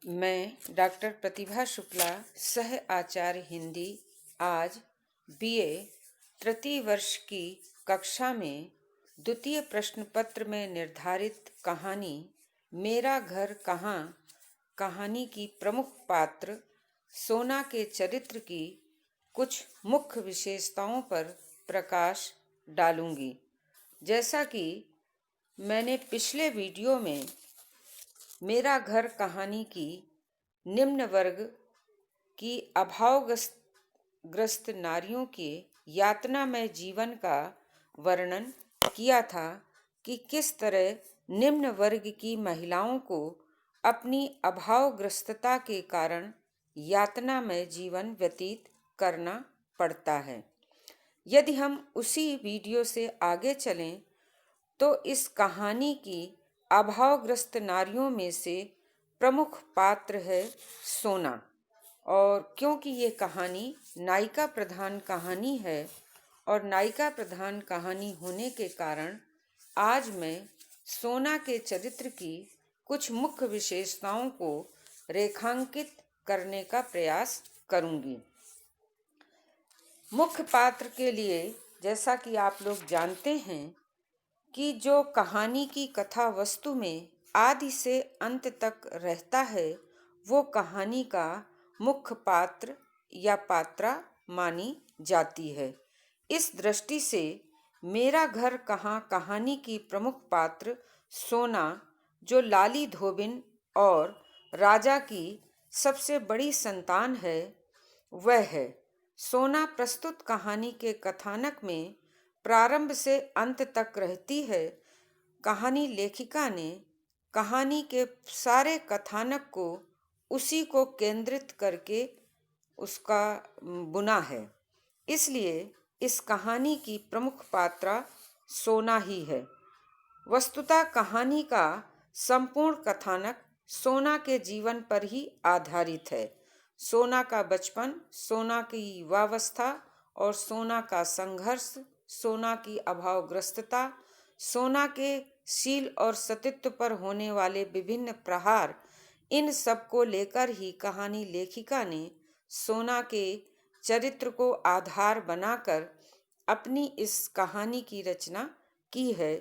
मैं डॉक्टर प्रतिभा शुक्ला, सह आचार्य हिंदी, आज बीए तृतीय वर्ष की कक्षा में द्वितीय प्रश्न पत्र में निर्धारित कहानी मेरा घर कहाँ कहानी की प्रमुख पात्र सोना के चरित्र की कुछ मुख्य विशेषताओं पर प्रकाश डालूंगी। जैसा कि मैंने पिछले वीडियो में मेरा घर कहानी की निम्न वर्ग की अभावग्रस्त नारियों के यातनामय जीवन का वर्णन किया था कि किस तरह निम्न वर्ग की महिलाओं को अपनी अभावग्रस्तता के कारण यातनामय जीवन व्यतीत करना पड़ता है। यदि हम उसी वीडियो से आगे चलें तो इस कहानी की अभावग्रस्त नारियों में से प्रमुख पात्र है सोना। और क्योंकि ये कहानी नायिका प्रधान कहानी है और नायिका प्रधान कहानी होने के कारण आज मैं सोना के चरित्र की कुछ मुख्य विशेषताओं को रेखांकित करने का प्रयास करूंगी। मुख्य पात्र के लिए, जैसा कि आप लोग जानते हैं कि जो कहानी की कथा वस्तु में आदि से अंत तक रहता है वो कहानी का मुख्य पात्र या पात्रा मानी जाती है। इस दृष्टि से मेरा घर कहाँ कहानी की प्रमुख पात्र सोना, जो लाली धोबिन और राजा की सबसे बड़ी संतान है, वह है। सोना प्रस्तुत कहानी के कथानक में प्रारंभ से अंत तक रहती है। कहानी लेखिका ने कहानी के सारे कथानक को उसी को केंद्रित करके उसका बुना है, इसलिए इस कहानी की प्रमुख पात्रा सोना ही है। वस्तुतः कहानी का संपूर्ण कथानक सोना के जीवन पर ही आधारित है। सोना का बचपन, सोना की युवावस्था और सोना का संघर्ष, सोना की अभावग्रस्तता, सोना के शील और सतीत्व पर होने वाले विभिन्न प्रहार, इन सब को लेकर ही कहानी लेखिका ने सोना के चरित्र को आधार बनाकर अपनी इस कहानी की रचना की है।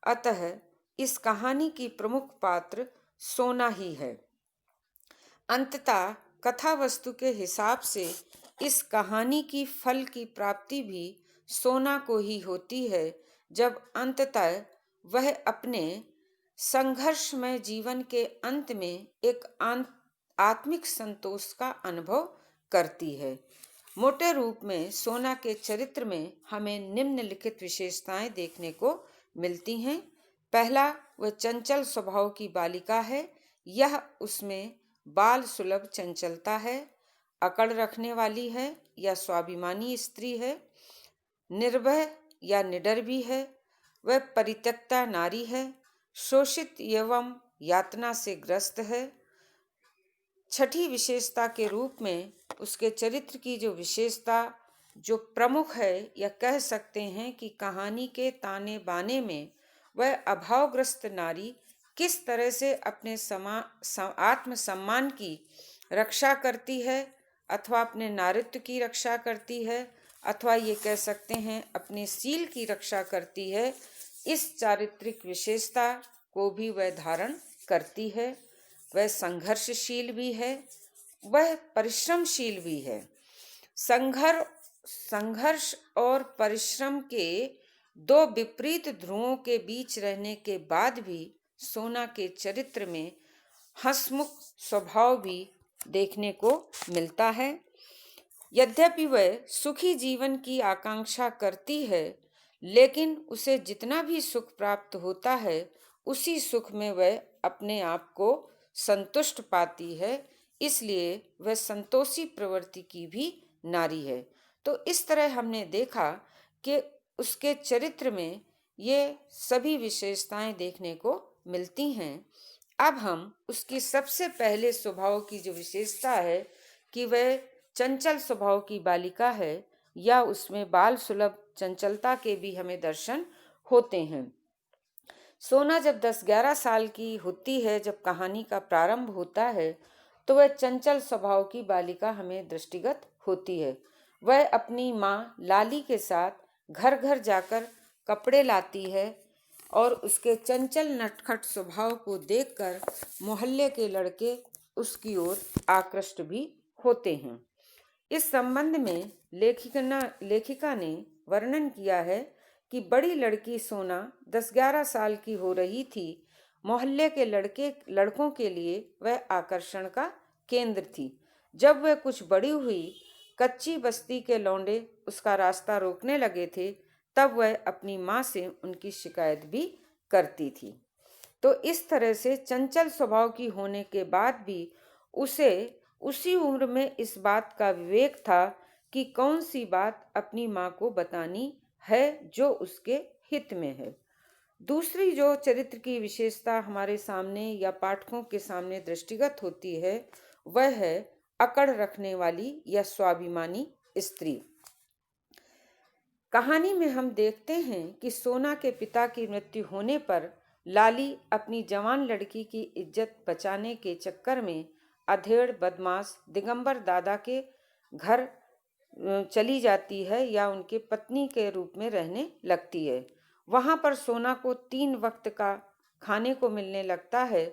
अतः इस कहानी की प्रमुख पात्र सोना ही है। अंततः कथा वस्तु के हिसाब से इस कहानी की फल की प्राप्ति भी सोना को ही होती है, जब अंततः वह अपने संघर्षमय जीवन के अंत में एक आत्मिक संतोष का अनुभव करती है। मोटे रूप में सोना के चरित्र में हमें निम्नलिखित विशेषताएं देखने को मिलती हैं। पहला, वह चंचल स्वभाव की बालिका है। यह उसमें बाल सुलभ चंचलता है, अकड़ रखने वाली है या स्वाभिमानी स्त्री है, निर्भय या निडर भी है। वह परित्यक्ता नारी है, शोषित एवं यातना से ग्रस्त है। छठी विशेषता के रूप में उसके चरित्र की जो विशेषता जो प्रमुख है, या कह सकते हैं कि कहानी के ताने बाने में वह अभावग्रस्त नारी किस तरह से अपने आत्मसम्मान की रक्षा करती है, अथवा अपने नारित्व की रक्षा करती है, अथवा ये कह सकते हैं अपने शील की रक्षा करती है। इस चारित्रिक विशेषता को भी वह धारण करती है। वह संघर्षशील भी है, वह परिश्रमशील भी है। संघर्ष और परिश्रम के दो विपरीत ध्रुवों के बीच रहने के बाद भी सोना के चरित्र में हंसमुख स्वभाव भी देखने को मिलता है। यद्यपि वह सुखी जीवन की आकांक्षा करती है, लेकिन उसे जितना भी सुख प्राप्त होता है उसी सुख में वह अपने आप को संतुष्ट पाती है, इसलिए वह संतोषी प्रवृत्ति की भी नारी है। तो इस तरह हमने देखा कि उसके चरित्र में ये सभी विशेषताएं देखने को मिलती हैं। अब हम उसकी सबसे पहले स्वभाव की जो विशेषता है कि वह चंचल स्वभाव की बालिका है, या उसमें बाल सुलभ चंचलता के भी हमें दर्शन होते हैं। सोना जब 10-11 साल की होती है, जब कहानी का प्रारंभ होता है, तो वह चंचल स्वभाव की बालिका हमें दृष्टिगत होती है। वह अपनी माँ लाली के साथ घर घर जाकर कपड़े लाती है और उसके चंचल नटखट स्वभाव को देखकर मोहल्ले के लड़के उसकी ओर आकृष्ट भी होते हैं। इस संबंध में लेखिका ने वर्णन किया है कि बड़ी लड़की सोना 10-11 साल की हो रही थी। मोहल्ले के लड़कों के लिए वह आकर्षण का केंद्र थी। जब वह कुछ बड़ी हुई, कच्ची बस्ती के लौंडे उसका रास्ता रोकने लगे थे, तब वह अपनी माँ से उनकी शिकायत भी करती थी। तो इस तरह से चंचल स्वभाव की होने के बाद भी उसे उसी उम्र में इस बात का विवेक था कि कौन सी बात अपनी माँ को बतानी है जो उसके हित में है। दूसरी जो चरित्र की विशेषता हमारे सामने या पाठकों के सामने दृष्टिगत होती है, वह है अकड़ रखने वाली या स्वाभिमानी स्त्री। कहानी में हम देखते हैं कि सोना के पिता की मृत्यु होने पर लाली अपनी जवान लड़की की इज्जत बचाने के चक्कर में अधेड़ बदमाश दिगंबर दादा के घर चली जाती है या उनके पत्नी के रूप में रहने लगती है। वहां पर सोना को 3 वक्त का खाने को मिलने लगता है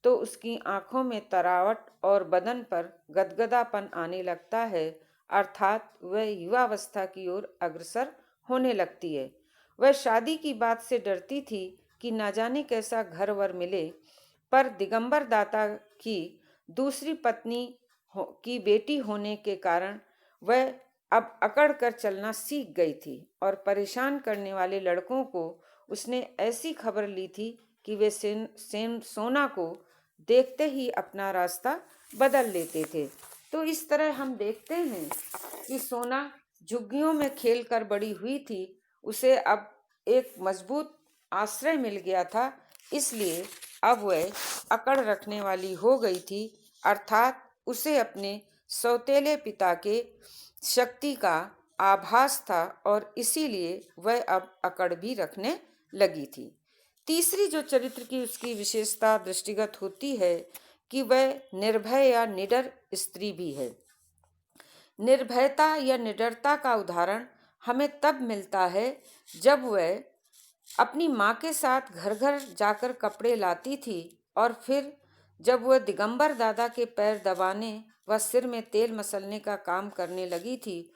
तो उसकी आंखों में तरावट और बदन पर गदगदापन आने लगता है, अर्थात वह युवावस्था की ओर अग्रसर होने लगती है। वह शादी की बात से डरती थी कि न जाने कैसा घर वर मिले, पर दिगंबर दाता की दूसरी पत्नी की बेटी होने के कारण वह अब अकड़ कर चलना सीख गई थी और परेशान करने वाले लड़कों को उसने ऐसी खबर ली थी कि वे सोना को देखते ही अपना रास्ता बदल लेते थे। तो इस तरह हम देखते हैं कि सोना झुग्गियों में खेल कर बड़ी हुई थी, उसे अब एक मजबूत आश्रय मिल गया था, इसलिए अब वह अकड़ रखने वाली हो गई थी, अर्थात उसे अपने सौतेले पिता के शक्ति का आभास था और इसीलिए वह अब अकड़ भी रखने लगी थी। तीसरी जो चरित्र की उसकी विशेषता दृष्टिगत होती है कि वह निर्भय या निडर स्त्री भी है। निर्भयता या निडरता का उदाहरण हमें तब मिलता है जब वह अपनी माँ के साथ घर घर जाकर कपड़े लाती थी और फिर जब वह दिगंबर दादा के पैर दबाने व सिर में तेल मसलने का काम करने लगी थी,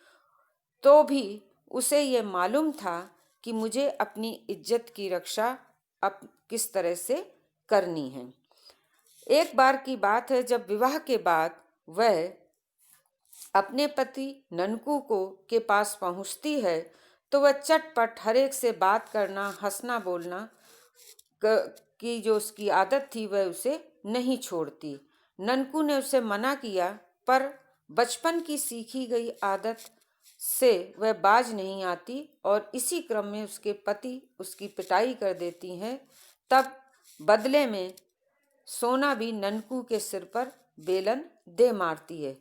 तो भी उसे ये मालूम था कि मुझे अपनी इज्जत की रक्षा अब किस तरह से करनी है। एक बार की बात है, जब विवाह के बाद वह अपने पति ननकू को के पास पहुंचती है तो वह चटपट हर एक से बात करना, हंसना बोलना की जो उसकी आदत थी वह उसे नहीं छोड़ती। ननकू ने उसे मना किया, पर बचपन की सीखी गई आदत से वह बाज नहीं आती और इसी क्रम में उसके पति उसकी पिटाई कर देती हैं। तब बदले में सोना भी ननकू के सिर पर बेलन दे मारती है।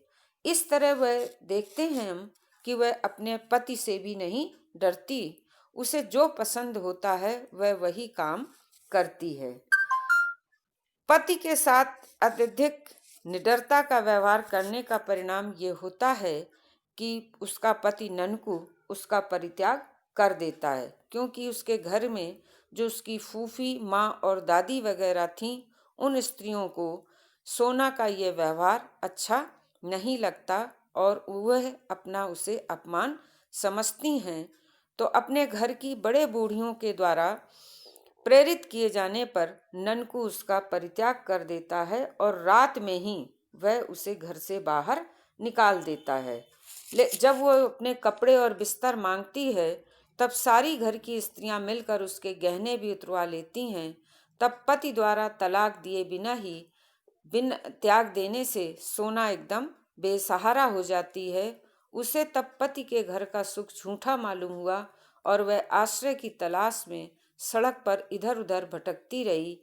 इस तरह वह देखते हैं हम कि वह अपने पति से भी नहीं डरती, उसे जो पसंद होता है वह वही काम करती है। पति के साथ अत्यधिक निडरता का व्यवहार करने का परिणाम ये होता है कि उसका पति ननकू उसका परित्याग कर देता है, क्योंकि उसके घर में जो उसकी फूफी, माँ और दादी वगैरह थीं, उन स्त्रियों को सोना का ये व्यवहार अच्छा नहीं लगता और वह अपना उसे अपमान समझती हैं। तो अपने घर की बड़े बूढ़ियों के द्वारा प्रेरित किए जाने पर ननकू उसका परित्याग कर देता है और रात में ही वह उसे घर से बाहर निकाल देता है। जब वह अपने कपड़े और बिस्तर मांगती है, तब सारी घर की स्त्रियां मिलकर उसके गहने भी उतरवा लेती हैं। तब पति द्वारा तलाक दिए बिन त्याग देने से सोना एकदम बेसहारा हो जाती है। उसे तब पति के घर का सुख झूठा मालूम हुआ और वह आश्रय की तलाश में सड़क पर इधर उधर भटकती रही।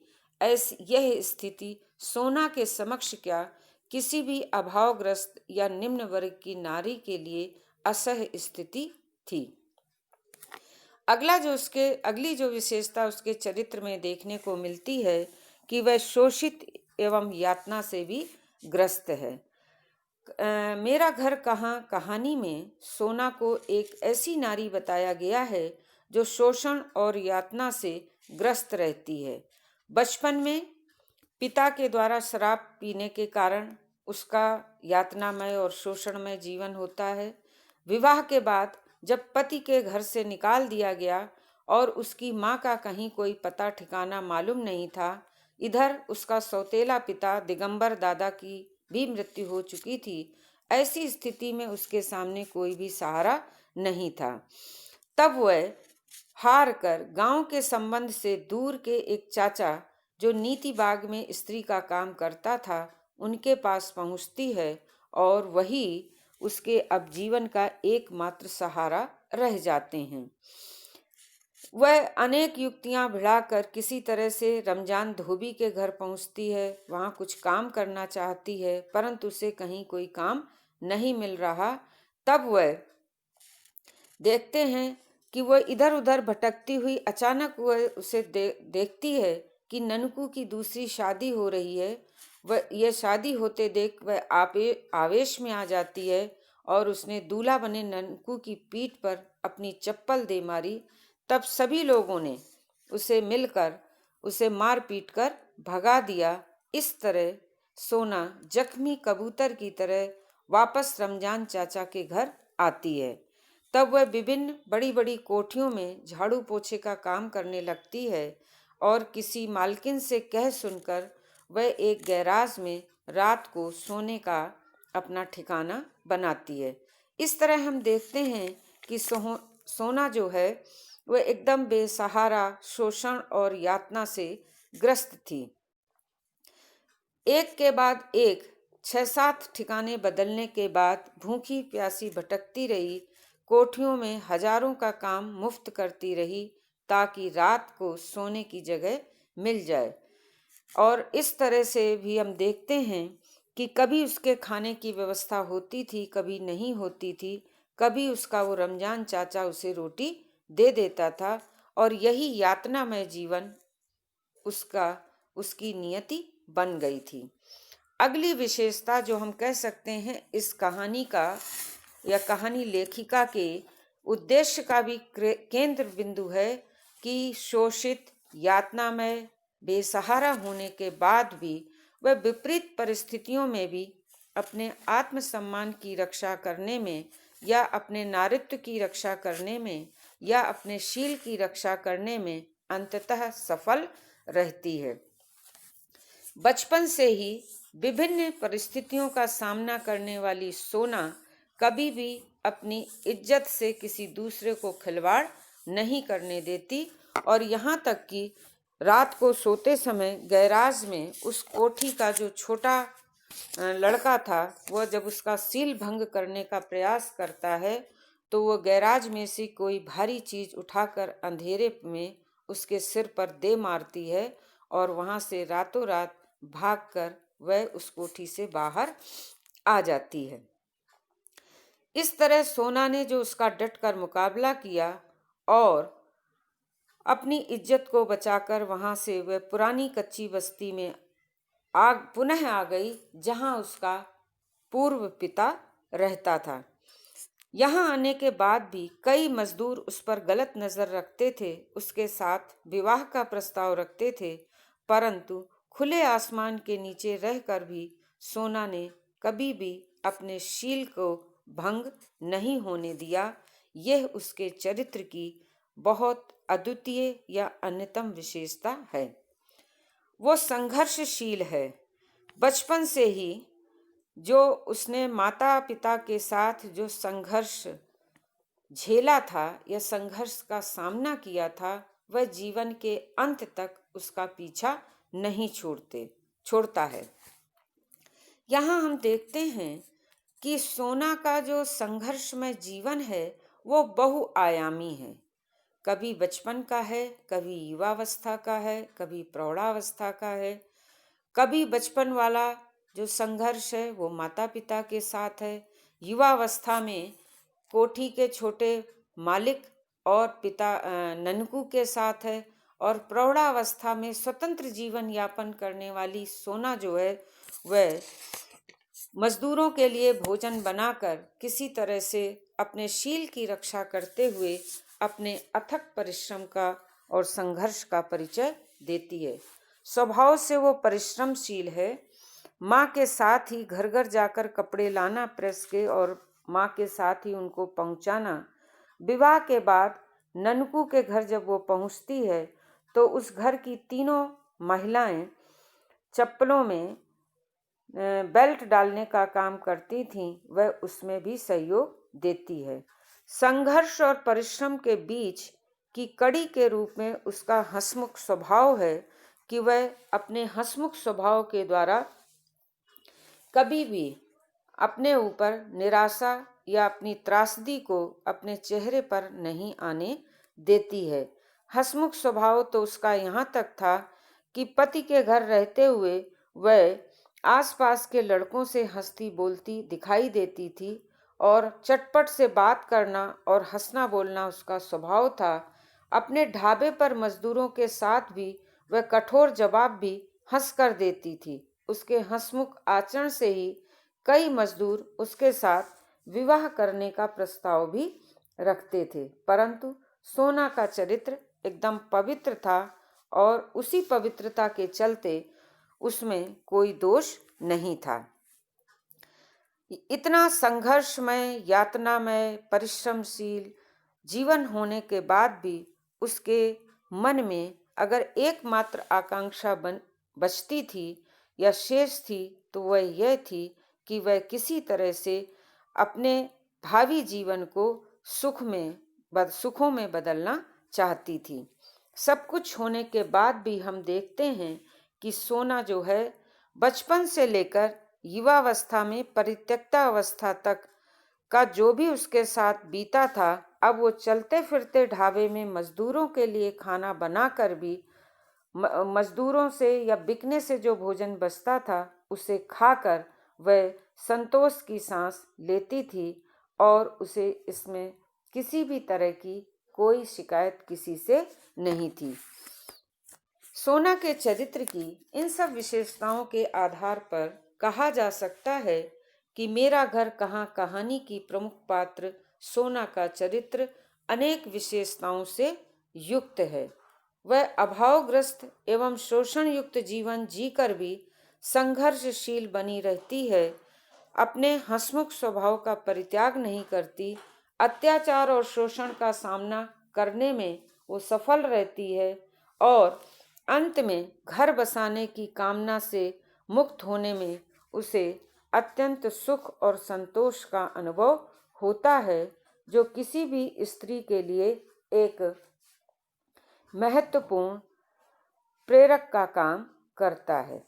यह स्थिति सोना के समक्ष क्या, किसी भी अभावग्रस्त या निम्न वर्ग की नारी के लिए असह्य स्थिति थी। अगली जो विशेषता उसके चरित्र में देखने को मिलती है कि वह शोषित एवं यातना से भी ग्रस्त है। मेरा घर कहाँ कहानी में सोना को एक ऐसी नारी बताया गया है जो शोषण और यातना से ग्रस्त रहती है। बचपन में पिता के द्वारा शराब पीने के कारण उसका यातनामय और शोषणमय जीवन होता है। विवाह के बाद जब पति के घर से निकाल दिया गया और उसकी माँ का कहीं कोई पता ठिकाना मालूम नहीं था, इधर उसका सौतेला पिता दिगंबर दादा की भी मृत्यु हो चुकी थी। ऐसी स्थिति में उसके सामने कोई भी सहारा नहीं था। तब वह हार कर गांव के संबंध से दूर के एक चाचा जो नीति बाग में स्त्री का काम करता था उनके पास पहुंचती है और वही उसके अब जीवन का एकमात्र सहारा रह जाते हैं। वह अनेक युक्तियां भिड़ाकर किसी तरह से रमजान धोबी के घर पहुंचती है। वहां कुछ काम करना चाहती है परंतु उसे कहीं कोई काम नहीं मिल रहा। तब वह देखते हैं कि वह इधर उधर भटकती हुई अचानक वह उसे देखती है कि ननकू की दूसरी शादी हो रही है। वह यह शादी होते देख वह आवेश में आ जाती है और उसने दूल्हा बने ननकू की पीठ पर अपनी चप्पल दे मारी। तब सभी लोगों ने उसे मिलकर उसे मार पीट कर भगा दिया। इस तरह सोना जख्मी कबूतर की तरह वापस रमजान चाचा के घर आती है। तब वह विभिन्न बड़ी बड़ी कोठियों में झाड़ू पोछे का काम करने लगती है और किसी मालकिन से कह सुनकर वह एक गैराज में रात को सोने का अपना ठिकाना बनाती है। इस तरह हम देखते हैं कि सोना जो है वह एकदम बेसहारा, शोषण और यातना से ग्रस्त थी। एक के बाद एक 6-7 ठिकाने बदलने के बाद भूखी प्यासी भटकती रही। कोठियों में हजारों का काम मुफ्त करती रही ताकि रात को सोने की जगह मिल जाए। और इस तरह से भी हम देखते हैं कि कभी उसके खाने की व्यवस्था होती थी, कभी नहीं होती थी। कभी उसका वो रमजान चाचा उसे रोटी दे देता था और यही यातनामय जीवन उसकी नियति बन गई थी। अगली विशेषता जो हम कह सकते हैं इस कहानी का या कहानी लेखिका के उद्देश्य का भी केंद्र बिंदु है कि शोषित, यातनामय, बेसहारा होने के बाद भी वह विपरीत परिस्थितियों में भी अपने आत्मसम्मान की रक्षा करने में या अपने नारित्व की रक्षा करने में या अपने शील की रक्षा करने में अंततः सफल रहती है। बचपन से ही विभिन्न परिस्थितियों का सामना करने वाली सोना कभी भी अपनी इज्जत से किसी दूसरे को खिलवाड़ नहीं करने देती और यहाँ तक कि रात को सोते समय गैराज में उस कोठी का जो छोटा लड़का था वह जब उसका सील भंग करने का प्रयास करता है तो वह गैराज में से कोई भारी चीज उठाकर अंधेरे में उसके सिर पर दे मारती है और वहां से रातों रात भागकर वह उस कोठी से बाहर आ जाती है। इस तरह सोना ने जो उसका डटकर मुकाबला किया और अपनी इज्जत को बचाकर वहां से वह पुरानी कच्ची बस्ती में पुनः आ गई जहां उसका पूर्व पिता रहता था। यहाँ आने के बाद भी कई मजदूर उस पर गलत नजर रखते थे, उसके साथ विवाह का प्रस्ताव रखते थे, परंतु खुले आसमान के नीचे रहकर भी सोना ने कभी भी अपने शील को भंग नहीं होने दिया। यह उसके चरित्र की बहुत अद्वितीय या अन्यतम विशेषता है। वो संघर्षशील है। बचपन से ही जो उसने माता पिता के साथ जो संघर्ष झेला था या संघर्ष का सामना किया था वह जीवन के अंत तक उसका पीछा नहीं छोड़ता है। यहाँ हम देखते हैं कि सोना का जो संघर्षमय जीवन है वो बहुआयामी है। कभी बचपन का है, कभी युवावस्था का है, कभी प्रौढ़ावस्था का है। कभी बचपन वाला जो संघर्ष है वो माता पिता के साथ है, युवावस्था में कोठी के छोटे मालिक और पिता ननकू के साथ है, और प्रौढ़ावस्था में स्वतंत्र जीवन यापन करने वाली सोना जो है वह मजदूरों के लिए भोजन बनाकर किसी तरह से अपने शील की रक्षा करते हुए अपने अथक परिश्रम का और संघर्ष का परिचय देती है। स्वभाव से वो परिश्रमशील है। माँ के साथ ही घर घर जाकर कपड़े लाना प्रेस के और माँ के साथ ही उनको पहुँचाना। विवाह के बाद ननकू के घर जब वो पहुँचती है तो उस घर की तीनों महिलाएं चप्पलों में बेल्ट डालने का काम करती थीं, वह उसमें भी सहयोग देती है। संघर्ष और परिश्रम के बीच की कड़ी के रूप में उसका हंसमुख स्वभाव है कि वह अपने हंसमुख स्वभाव के द्वारा कभी भी अपने ऊपर निराशा या अपनी त्रासदी को अपने चेहरे पर नहीं आने देती है। हंसमुख स्वभाव तो उसका यहाँ तक था कि पति के घर रहते हुए वह आसपास के लड़कों से हंसती बोलती दिखाई देती थी और चटपट से बात करना और हंसना बोलना उसका स्वभाव था। अपने ढाबे पर मजदूरों के साथ भी वह कठोर जवाब भी हंस कर देती थी। उसके हंसमुख आचरण से ही कई मजदूर उसके साथ विवाह करने का प्रस्ताव भी रखते थे, परंतु सोना का चरित्र एकदम पवित्र था और उसी पवित्रता के चलते उसमें कोई दोष नहीं था। इतना संघर्षमय, यातनामय, परिश्रमशील जीवन होने के बाद भी उसके मन में अगर एकमात्र आकांक्षा बचती थी या शेष थी तो वह यह थी कि वह किसी तरह से अपने भावी जीवन को सुखों में बदलना चाहती थी। सब कुछ होने के बाद भी हम देखते हैं कि सोना जो है बचपन से लेकर युवावस्था में परित्यक्ता अवस्था तक का जो भी उसके साथ बीता था, अब वो चलते फिरते ढाबे में मजदूरों के लिए खाना बनाकर भी मजदूरों से या बिकने से जो भोजन बचता था उसे खाकर वह संतोष की सांस लेती थी और उसे इसमें किसी भी तरह की कोई शिकायत किसी से नहीं थी। सोना के चरित्र की इन सब विशेषताओं के आधार पर कहा जा सकता है कि मेरा घर कहाँ कहानी की प्रमुख पात्र सोना का चरित्र अनेक विशेषताओं से युक्त है। वह अभावग्रस्त एवं शोषण युक्त जीवन जीकर भी संघर्षशील बनी रहती है, अपने हंसमुख स्वभाव का परित्याग नहीं करती, अत्याचार और शोषण का सामना करने में वो सफल रहती है और अंत में घर बसाने की कामना से मुक्त होने में उसे अत्यंत सुख और संतोष का अनुभव होता है, जो किसी भी स्त्री के लिए एक महत्वपूर्ण प्रेरक का काम करता है।